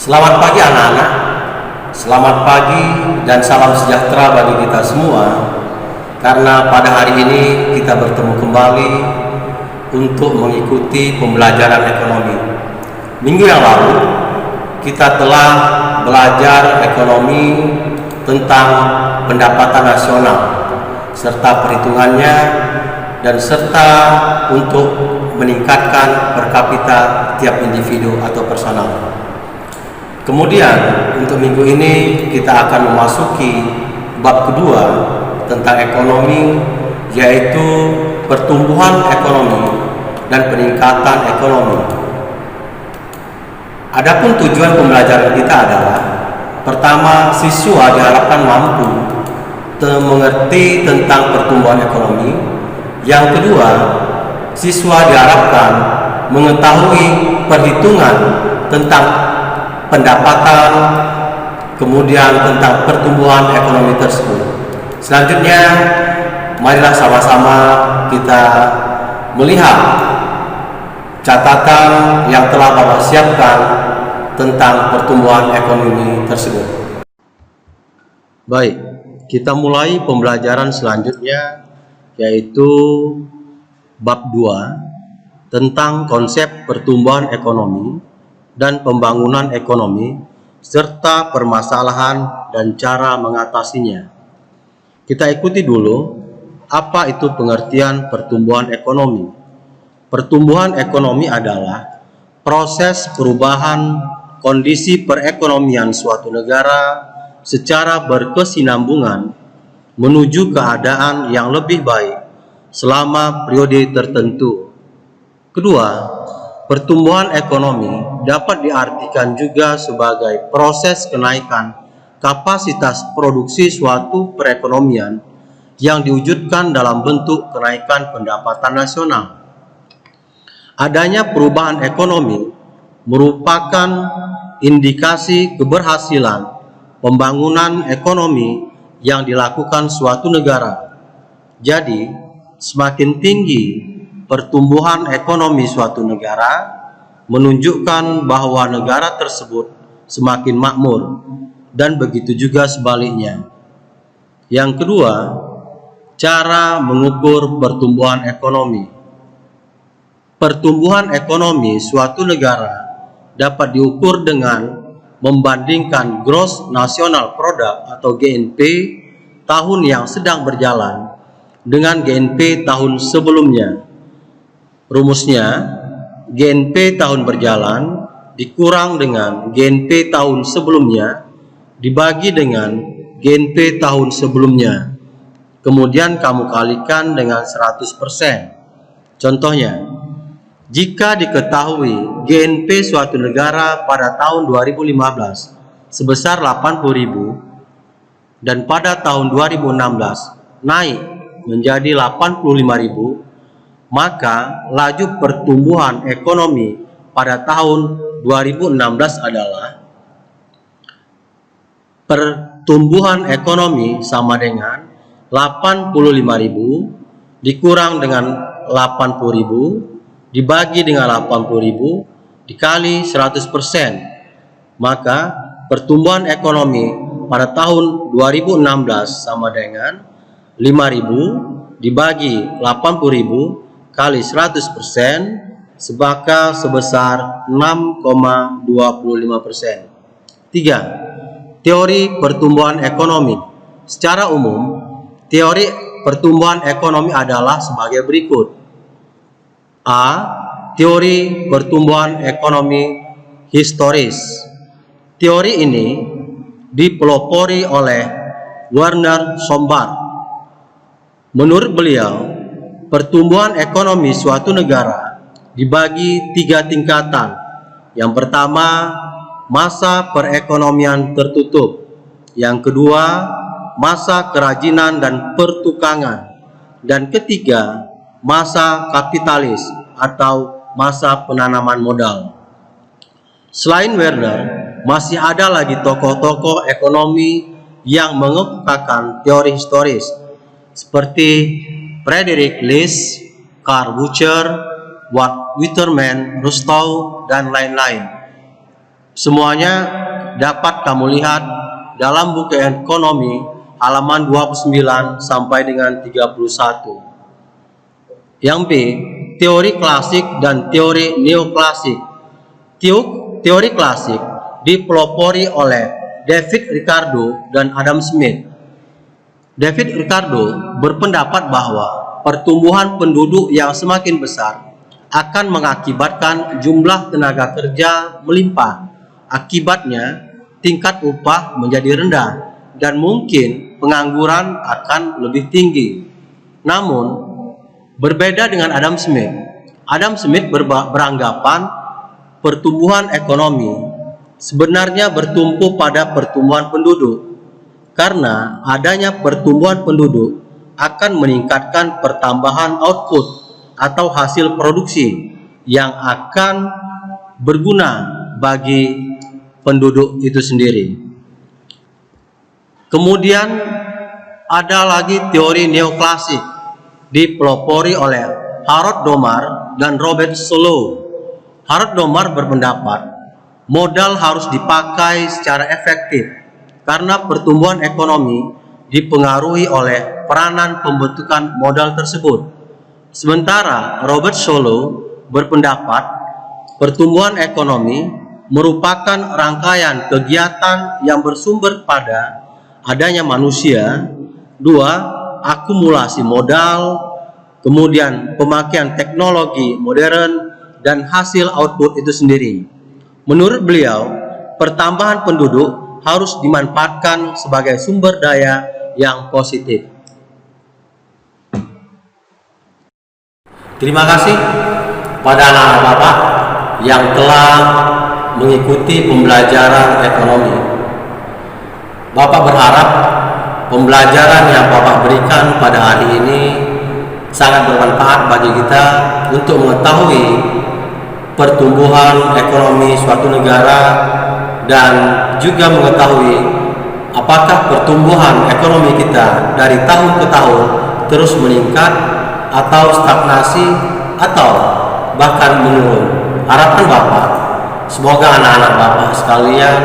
Selamat pagi anak-anak, selamat pagi dan salam sejahtera bagi kita semua. Karena pada hari ini kita bertemu kembali untuk mengikuti pembelajaran ekonomi. Minggu yang lalu kita telah belajar ekonomi tentang pendapatan nasional serta perhitungannya dan serta untuk meningkatkan per kapita tiap individu atau personal. Kemudian untuk minggu ini kita akan memasuki bab kedua tentang ekonomi, yaitu pertumbuhan ekonomi dan peningkatan ekonomi. Adapun tujuan pembelajaran kita adalah: pertama, siswa diharapkan mampu mengerti tentang pertumbuhan ekonomi. Yang kedua, siswa diharapkan mengetahui perhitungan tentang pendapatan, kemudian tentang pertumbuhan ekonomi tersebut. Selanjutnya, marilah sama-sama kita melihat catatan yang telah Bapak siapkan tentang pertumbuhan ekonomi tersebut. Baik, kita mulai pembelajaran selanjutnya, yaitu bab 2 tentang konsep pertumbuhan ekonomi dan pembangunan ekonomi serta permasalahan dan cara mengatasinya. Kita ikuti dulu apa itu pengertian pertumbuhan ekonomi. Pertumbuhan ekonomi adalah proses perubahan kondisi perekonomian suatu negara secara berkesinambungan menuju keadaan yang lebih baik selama periode tertentu. Kedua, pertumbuhan ekonomi dapat diartikan juga sebagai proses kenaikan kapasitas produksi suatu perekonomian yang diwujudkan dalam bentuk kenaikan pendapatan nasional. Adanya perubahan ekonomi merupakan indikasi keberhasilan pembangunan ekonomi yang dilakukan suatu negara. Jadi, semakin tinggi pertumbuhan ekonomi suatu negara menunjukkan bahwa negara tersebut semakin makmur, dan begitu juga sebaliknya. Yang kedua, cara mengukur pertumbuhan ekonomi. Pertumbuhan ekonomi suatu negara dapat diukur dengan membandingkan Gross National Product atau GNP tahun yang sedang berjalan dengan GNP tahun sebelumnya. Rumusnya, GNP tahun berjalan dikurang dengan GNP tahun sebelumnya dibagi dengan GNP tahun sebelumnya. Kemudian kamu kalikan dengan 100%. Contohnya, jika diketahui GNP suatu negara pada tahun 2015 sebesar 80.000 dan pada tahun 2016 naik menjadi 85.000, maka laju pertumbuhan ekonomi pada tahun 2016 adalah pertumbuhan ekonomi sama dengan 85.000 dikurang dengan 80.000 dibagi dengan 80.000 dikali 100%. Maka pertumbuhan ekonomi pada tahun 2016 sama dengan 5.000 dibagi 80.000 kali 100% sebesar 6,25%. 3. Teori pertumbuhan ekonomi. Secara umum, teori pertumbuhan ekonomi adalah sebagai berikut. A. Teori pertumbuhan ekonomi historis. Teori ini dipelopori oleh Werner Sombart. Menurut beliau, pertumbuhan ekonomi suatu negara dibagi 3 tingkatan. Yang pertama, masa perekonomian tertutup. Yang kedua, masa kerajinan dan pertukangan. Dan ketiga, masa kapitalis atau masa penanaman modal. Selain Werner, masih ada lagi tokoh-tokoh ekonomi yang mengemukakan teori historis seperti Friedrich List, Karl Bucher, Walt Whitman, Rostow, dan lain-lain. Semuanya dapat kamu lihat dalam buku ekonomi halaman 29 sampai dengan 31. Yang B, teori klasik dan teori neoklasik. Teori klasik dipelopori oleh David Ricardo dan Adam Smith. David Ricardo berpendapat bahwa pertumbuhan penduduk yang semakin besar akan mengakibatkan jumlah tenaga kerja melimpah. Akibatnya, tingkat upah menjadi rendah dan mungkin pengangguran akan lebih tinggi. Namun, berbeda dengan Adam Smith beranggapan pertumbuhan ekonomi sebenarnya bertumpu pada pertumbuhan penduduk, karena adanya pertumbuhan penduduk akan meningkatkan pertambahan output atau hasil produksi yang akan berguna bagi penduduk itu sendiri. Kemudian ada lagi teori neoklasik dipelopori oleh Harold Domar dan Robert Solow. Harold Domar berpendapat modal harus dipakai secara efektif karena pertumbuhan ekonomi dipengaruhi oleh peranan pembentukan modal tersebut. Sementara Robert Solow berpendapat pertumbuhan ekonomi merupakan rangkaian kegiatan yang bersumber pada adanya manusia, 2, akumulasi modal, kemudian pemakaian teknologi modern, dan hasil output itu sendiri. Menurut beliau, pertambahan penduduk harus dimanfaatkan sebagai sumber daya yang positif. Terima kasih pada anak-anak Bapak yang telah mengikuti pembelajaran ekonomi. Bapak berharap pembelajaran yang Bapak berikan pada hari ini sangat bermanfaat bagi kita untuk mengetahui pertumbuhan ekonomi suatu negara dan juga mengetahui apakah pertumbuhan ekonomi kita dari tahun ke tahun terus meningkat atau stagnasi atau bahkan menurun. Harapan Bapak, semoga anak-anak Bapak sekalian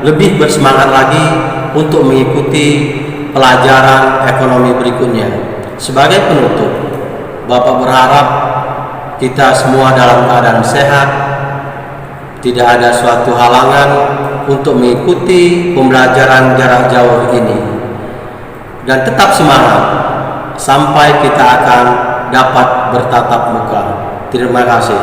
lebih bersemangat lagi untuk mengikuti pelajaran ekonomi berikutnya. Sebagai penutup, Bapak berharap kita semua dalam keadaan sehat, tidak ada suatu halangan untuk mengikuti pembelajaran jarak jauh ini, dan tetap semangat sampai kita akan dapat bertatap muka. Terima kasih.